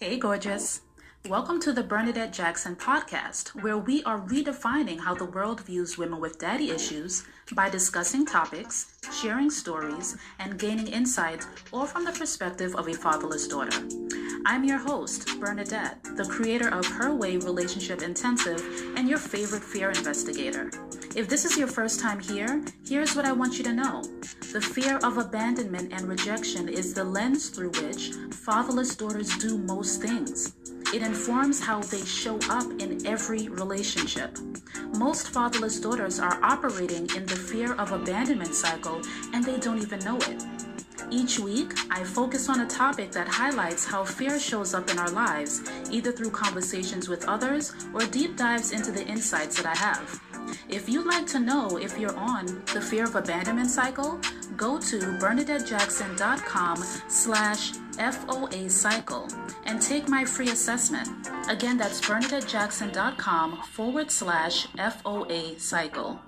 Hey, gorgeous. Welcome to the Bernadette Jackson Podcast, where we are redefining how the world views women with daddy issues by discussing topics, sharing stories, and gaining insights, all from the perspective of a fatherless daughter. I'm your host, Bernadette, the creator of Her Way Relationship Intensive and your favorite fear investigator. If this is your first time here, here's what I want you to know. The fear of abandonment and rejection is the lens through which fatherless daughters do most things. It informs how they show up in every relationship. Most fatherless daughters are operating in the fear of abandonment cycle and they don't even know it. Each week, I focus on a topic that highlights how fear shows up in our lives, either through conversations with others or deep dives into the insights that I have. If you'd like to know if you're on the fear of abandonment cycle, go to BernadetteJackson.com/FOA cycle and take my free assessment. Again, that's BernadetteJackson.com/FOA cycle.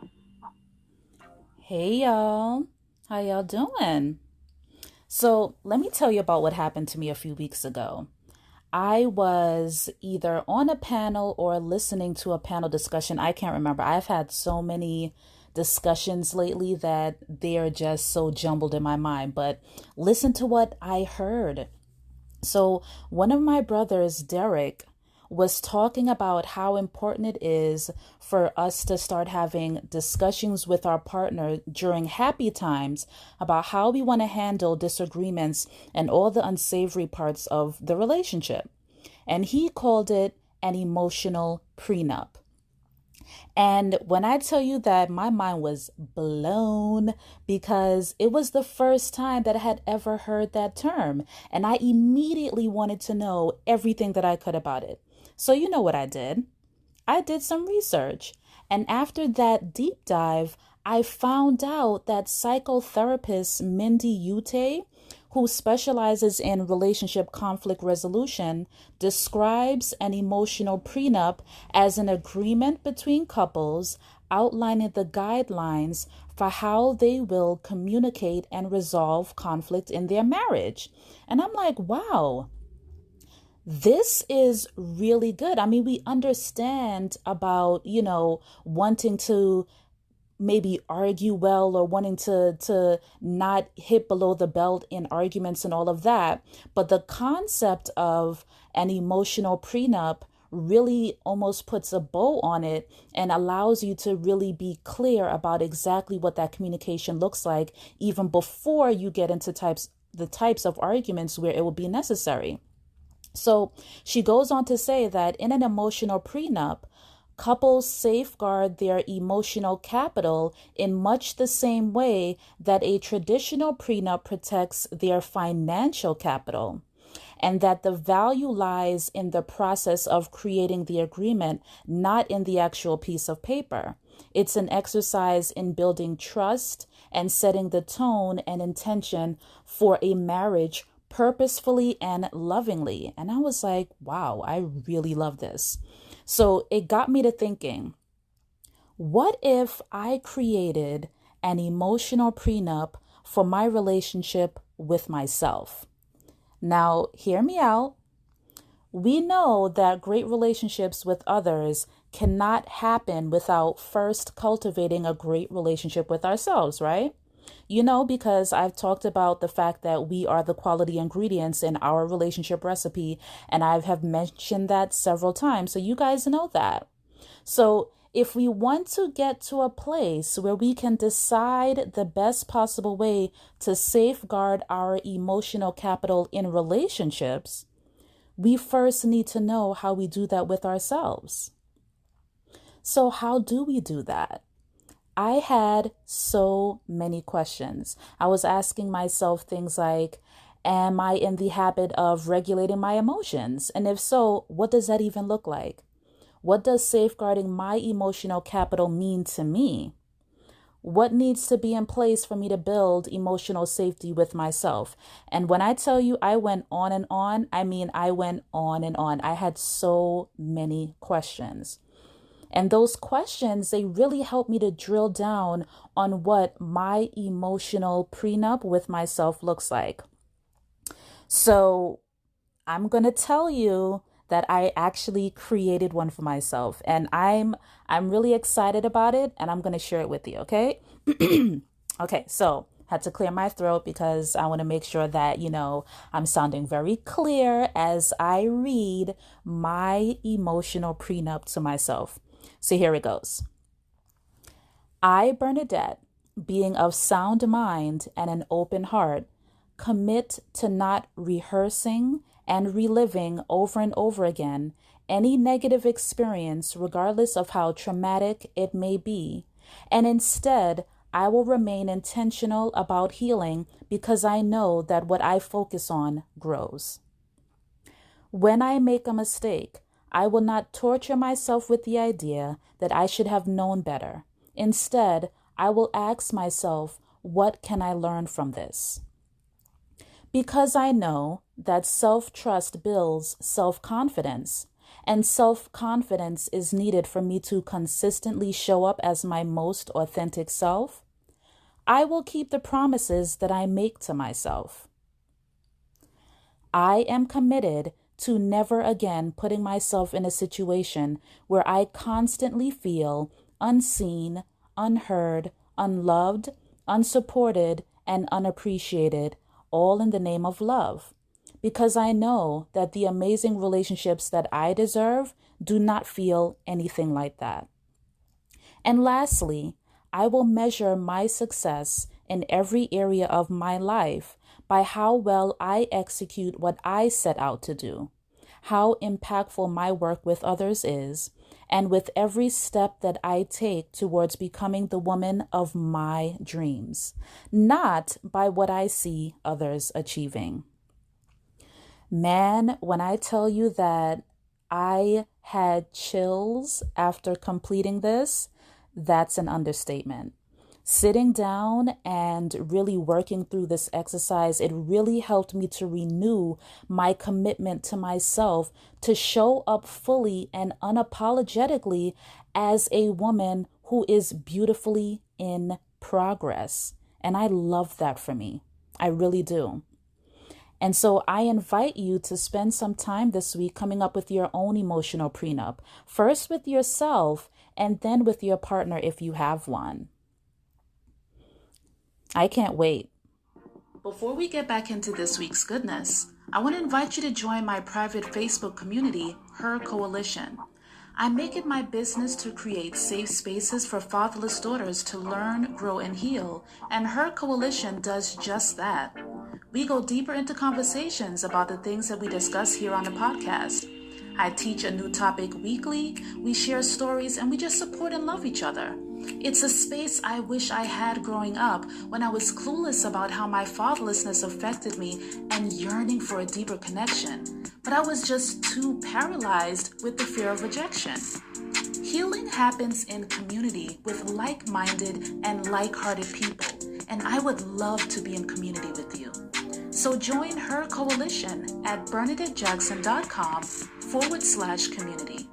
Hey y'all, how y'all doing? So let me tell you about what happened to me a few weeks ago. I was either on a panel or listening to a panel discussion. I can't remember. I've had so many discussions lately that they're just so jumbled in my mind. But listen to what I heard. So one of my brothers, Derek, was talking about how important it is for us to start having discussions with our partner during happy times about how we want to handle disagreements and all the unsavory parts of the relationship. And he called it an emotional prenup. And when I tell you that my mind was blown because it was the first time that I had ever heard that term. And I immediately wanted to know everything that I could about it. So you know what I did? I did some research. And after that deep dive, I found out that psychotherapist Mindy Ute, who specializes in relationship conflict resolution, describes an emotional prenup as an agreement between couples outlining the guidelines for how they will communicate and resolve conflict in their marriage. And I'm like, wow. This is really good. I mean, we understand about, wanting to maybe argue well or wanting to not hit below the belt in arguments and all of that. But the concept of an emotional prenup really almost puts a bow on it and allows you to really be clear about exactly what that communication looks like, even before you get into the types of arguments where it will be necessary. So she goes on to say that in an emotional prenup, couples safeguard their emotional capital in much the same way that a traditional prenup protects their financial capital, and that the value lies in the process of creating the agreement, not in the actual piece of paper. It's an exercise in building trust and setting the tone and intention for a marriage purposefully and lovingly. And I was like, wow, I really love this. So it got me to thinking, what if I created an emotional prenup for my relationship with myself? Now, hear me out. We know that great relationships with others cannot happen without first cultivating a great relationship with ourselves, right? Because I've talked about the fact that we are the quality ingredients in our relationship recipe, and I have mentioned that several times, so you guys know that. So if we want to get to a place where we can decide the best possible way to safeguard our emotional capital in relationships, we first need to know how we do that with ourselves. So how do we do that? I had so many questions. I was asking myself things like, am I in the habit of regulating my emotions? And if so, what does that even look like? What does safeguarding my emotional capital mean to me? What needs to be in place for me to build emotional safety with myself? And when I tell you I went on and on, I mean I went on and on. I had so many questions. And those questions, they really helped me to drill down on what my emotional prenup with myself looks like. So I'm going to tell you that I actually created one for myself, and I'm really excited about it, and I'm going to share it with you, okay? Okay, so had to clear my throat because I want to make sure that, I'm sounding very clear as I read my emotional prenup to myself. So here it goes. I, Bernadette, being of sound mind and an open heart, commit to not rehearsing and reliving over and over again any negative experience, regardless of how traumatic it may be, and instead, I will remain intentional about healing because I know that what I focus on grows. When I make a mistake, I will not torture myself with the idea that I should have known better. Instead, I will ask myself, what can I learn from this? Because I know that self-trust builds self-confidence, and self-confidence is needed for me to consistently show up as my most authentic self, I will keep the promises that I make to myself. I am committed to never again putting myself in a situation where I constantly feel unseen, unheard, unloved, unsupported, and unappreciated, all in the name of love, because I know that the amazing relationships that I deserve do not feel anything like that. And lastly, I will measure my success in every area of my life by how well I execute what I set out to do, how impactful my work with others is, and with every step that I take towards becoming the woman of my dreams, not by what I see others achieving. Man, when I tell you that I had chills after completing this, that's an understatement. Sitting down and really working through this exercise, it really helped me to renew my commitment to myself to show up fully and unapologetically as a woman who is beautifully in progress. And I love that for me. I really do. And so I invite you to spend some time this week coming up with your own emotional prenup, first with yourself and then with your partner if you have one. I can't wait. Before we get back into this week's goodness, I want to invite you to join my private Facebook community, H.E.R Coalition. I make it my business to create safe spaces for fatherless daughters to learn, grow, and heal, and H.E.R Coalition does just that. We go deeper into conversations about the things that we discuss here on the podcast. I teach a new topic weekly, we share stories, and we just support and love each other. It's a space I wish I had growing up when I was clueless about how my fatherlessness affected me and yearning for a deeper connection. But I was just too paralyzed with the fear of rejection. Healing happens in community with like-minded and like-hearted people, and I would love to be in community with you. So join H.E.R Coalition at BernadetteJackson.com/community.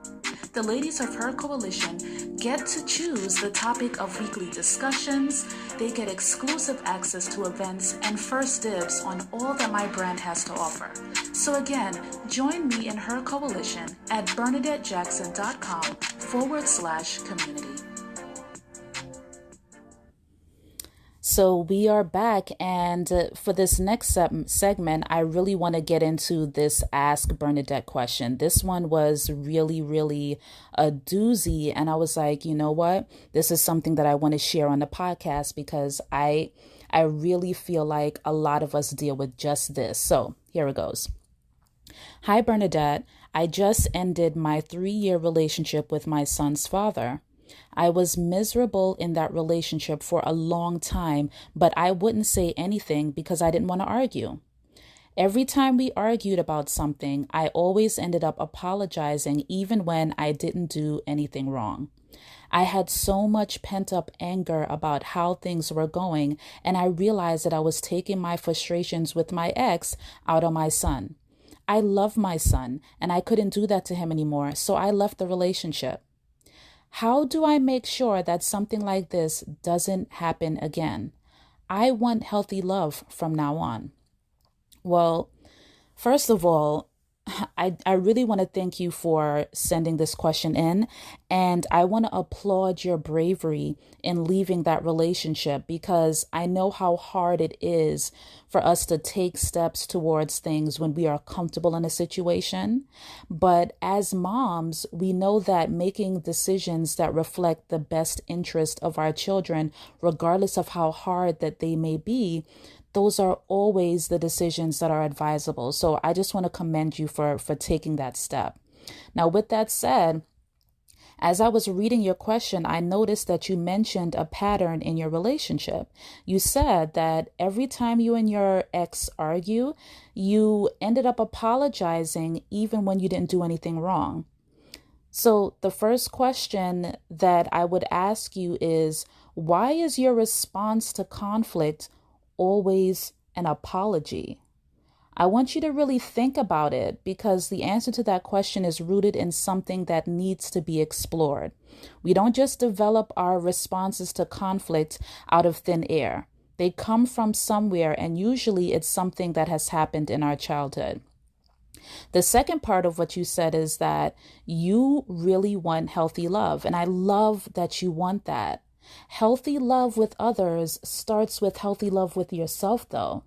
The ladies of H.E.R Coalition get to choose the topic of weekly discussions, they get exclusive access to events, and first dibs on all that my brand has to offer. So again, join me in H.E.R Coalition at BernadetteJackson.com/community. So we are back, and for this next segment, I really want to get into this Ask Bernadette question. This one was really a doozy, and I was like, you know what? This is something that I want to share on the podcast because I really feel like a lot of us deal with just this. So here it goes. Hi, Bernadette. I just ended my 3-year relationship with my son's father. I was miserable in that relationship for a long time, but I wouldn't say anything because I didn't want to argue. Every time we argued about something, I always ended up apologizing even when I didn't do anything wrong. I had so much pent-up anger about how things were going, and I realized that I was taking my frustrations with my ex out on my son. I love my son, and I couldn't do that to him anymore, so I left the relationship. How do I make sure that something like this doesn't happen again? I want healthy love from now on. Well, first of all, I really want to thank you for sending this question in. And I want to applaud your bravery in leaving that relationship, because I know how hard it is for us to take steps towards things when we are comfortable in a situation. But as moms, we know that making decisions that reflect the best interest of our children, regardless of how hard that they may be, those are always the decisions that are advisable. So I just want to commend you for taking that step. Now, with that said, as I was reading your question, I noticed that you mentioned a pattern in your relationship. You said that every time you and your ex argue, you ended up apologizing even when you didn't do anything wrong. So the first question that I would ask you is, why is your response to conflict always an apology? I want you to really think about it, because the answer to that question is rooted in something that needs to be explored. We don't just develop our responses to conflict out of thin air. They come from somewhere, and usually it's something that has happened in our childhood. The second part of what you said is that you really want healthy love, and I love that you want that. Healthy love with others starts with healthy love with yourself, though.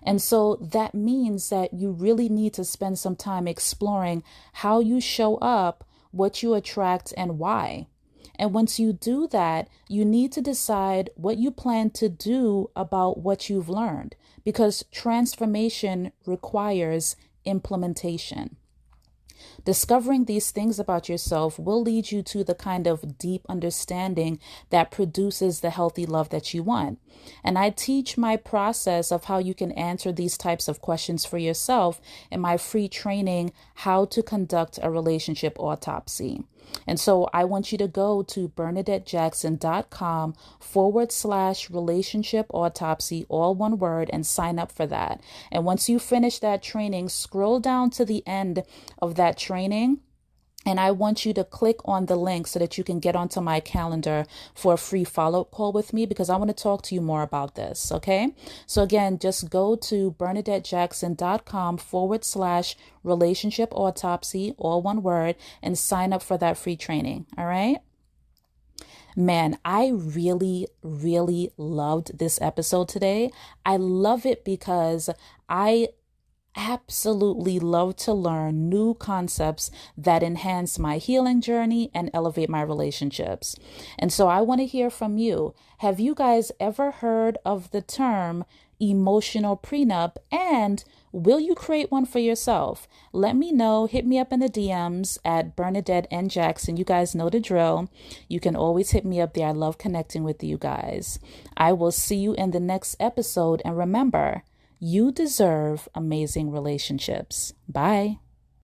And so that means that you really need to spend some time exploring how you show up, what you attract, and why. And once you do that, you need to decide what you plan to do about what you've learned, because transformation requires implementation. Discovering these things about yourself will lead you to the kind of deep understanding that produces the healthy love that you want. And I teach my process of how you can answer these types of questions for yourself in my free training, How to Conduct a Relationship Autopsy. And so I want you to go to BernadetteJackson.com/relationship autopsy, all one word, and sign up for that. And once you finish that training, scroll down to the end of that training, and I want you to click on the link so that you can get onto my calendar for a free follow-up call with me, because I want to talk to you more about this. Okay. So again, just go to BernadetteJackson.com/relationship autopsy, all one word, and sign up for that free training. All right. Man, I really, really loved this episode today. I love it because I absolutely love to learn new concepts that enhance my healing journey and elevate my relationships. And so I want to hear from you. Have you guys ever heard of the term emotional prenup, and will you create one for yourself? Let me know. Hit me up in the DMs at Bernadette N. Jackson. You guys know the drill. You can always hit me up there. I love connecting with you guys. I will see you in the next episode. And remember, you deserve amazing relationships. Bye.